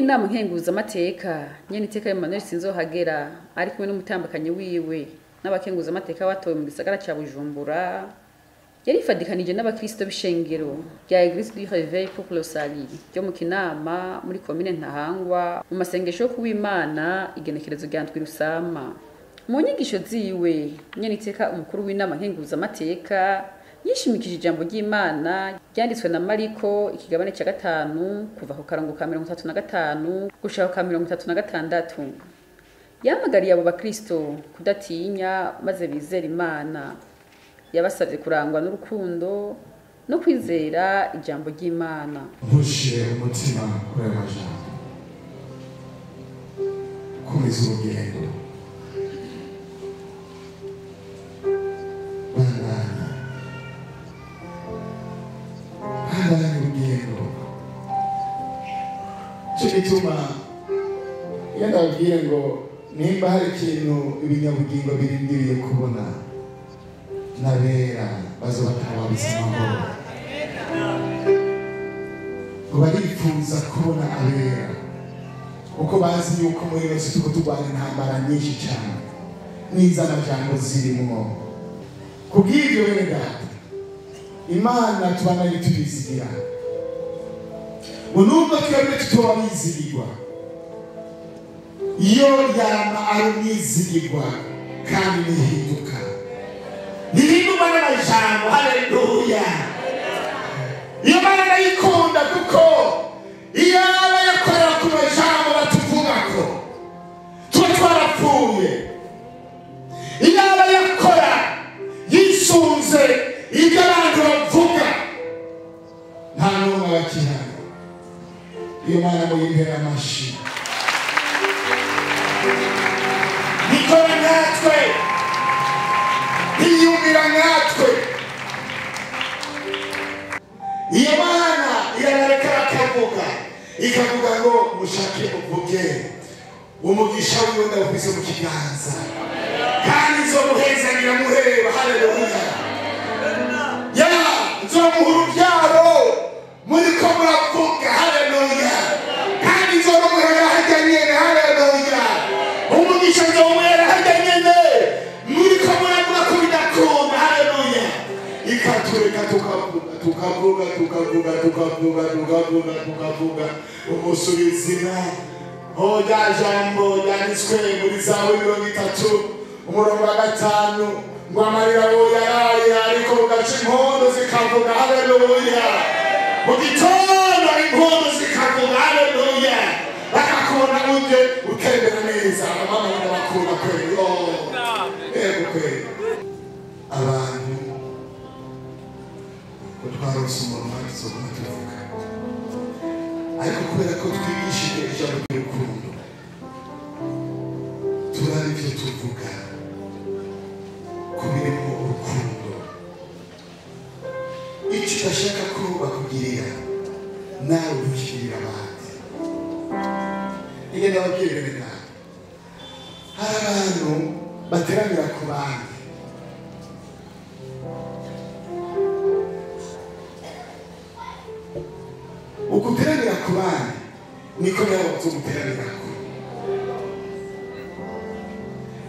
w'inama nkenguzamateka nyene iteka Emmanuel Sinzohagera ari kumwe n'umutambakanyi wiwe n'abakenguzamateka batowe mu gisagara ca Bujumbura yarifadikanije n'abakristo b'ishengero rya Église du Réveil pour le Salut ryo mu Kinama muri commune Ntahangwa mu masengesho yo kuw'Imana igenekerezo rya Ndwi Rusama. Mu nyigisho ziwe nyene iteka umukuru w'inama nkenguzamateka yishimikije ijambo ry'Imana ryanditswe na Mariko ikigabane cya 5 kuva ku karongo ka 35 gushaka ka 36. Yamagariye abo bakristo kudatinya maze bizera Imana. Yabasabye kurangwa n'urukundo no kwizera ijambo ry'Imana. Ntushire umutima kuri amajambo. Komeza urugendo. Bituma yandabwiye ngo nimba hari ikintu ibinyabugingo birindiriye kubona nabera bazobatawa bisamahoro ngo barifuza kubona abera uko bazi yuko muri yose tuko turwana intambara nyinshi cyane n'iz'amajambo zirimo kubw'ibyo wenda Imana tubana yitubizigira unumva twebwe tutoba bizigirwa iyo yama ari bizigirwa kandi nihinduka nihinduka n'amajambo. Haleluya. Iyo Imana yikunda kuko iyo aba yakorera ku majambo batuvuga ko tuba twarapfuye. Iyo aba yakora yisunze ibyo abantu bavuga nta n'umwe bakihana. Iyo Mana muyimpera amashi nikora natwe iyumira natwe. Iyo Mana irabareka akavuga ikavuga ngo mushake uvuge umugisha wiwe ndawufise mu kiganza kandi nzomuhezanira muheba. Haleluya. Ya nzomuha urubyaro muriko muravuga. Haleluya. Kandi nzomuhera harya nyene. Haleluya. Umugisha nzomwera harya nyene muriko muravuga ko bidakunda. Haleluya. Ikatureka tukavuga umusubizina hoja jambo yanditswe muri Zaburi 30 umurongo wa 5 ngo amarira yaraye ariko ugaca impundu zikavuga. Haleluya. Mu gitondo impundu zikavuga. Haleluya. Bakakubona uje ukendera neza abamama n'abakuru kweli. Kweli abantu kutwarose umuntu wanditse ko tuvuga ariko kubera ko twigishije ijambo ry'urukundo turari ibyo tuvuga kubirimo urukundo. Icyo udashaka ko bakugirira nawe ukigirira abandi. Igenda babwire bene hari abantu bateranira ku bandi ukuteranira ku bandi niko nawe uzoguteranira ko.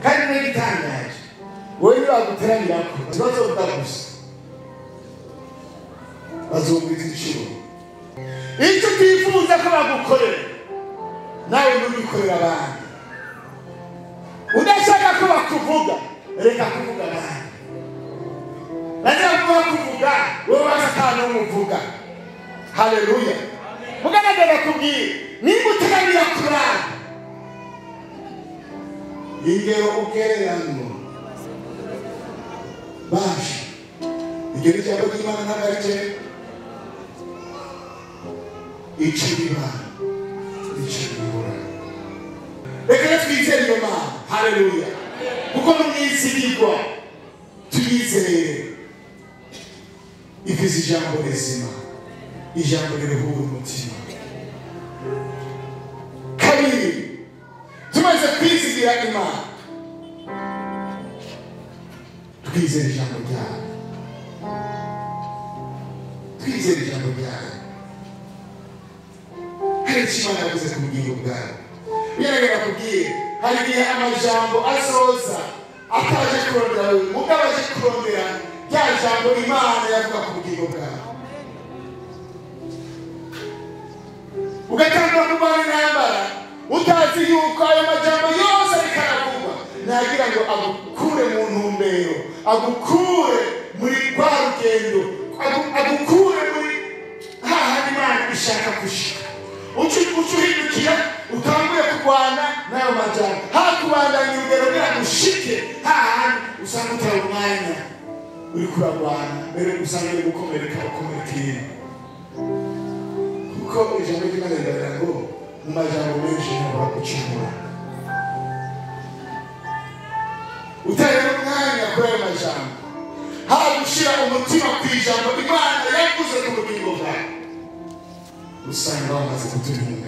Kandi n'igitangaje wowe niba waguteranira ko bazovuga gusa bazumvira inshuro. Icyo twifuza ko bagukorera nawe nubikorera abandi. Udashaka ko bakuvuga reka kuvuga abandi. Najya kuvuga wowe wasakana umuvuga. Haleluya. Mugaragara kubwira nimba uteganira kurana ingero ugererano baje igero cyabo cy'Imana ntagarije ichibiba. Reka twizere iyo Mana. Haleluya. Kuko n'umwizigirwa tuyizere ifise ijambo rizima ijambo riruhura umutima. Kabiri tumaze kwizigira Imana twizere ijambo ryayo. Twizere ijambo ryayo. hari icyo Imana yavuze ku bugingo bwawe. Bigaragara kubwira hari igihe amajambo asoza ataje kurondera wewe, mugabo aje kurondera rya jambo Imana yavuga ku bugingo bwawe. Ugatanga kurwana intambara utazi yuko ayo majambo yose ariko aravugwa nagira ngo agukure mu ntumbero, agukure muri rwa rugendo, agukure muri hahandi Imana ishaka gushika. Ucuhindukira utanguye kurwana n'ayo majambo, hakubandanya urugero kugira ngo ushike hahandi usanga utari umwanya uri kurarwana, mbere usanga uri gukomereka ukomerekeye. Kuko ijambo ry'Imana rigaragara ngo mu majambo menshi ntibura gucumura. Utarera umwanya kuri ayo majambo, haba gushyira umutima ku ijambo Imana yavuze ku bugingo bwawe, usanga wamaze kuturinda.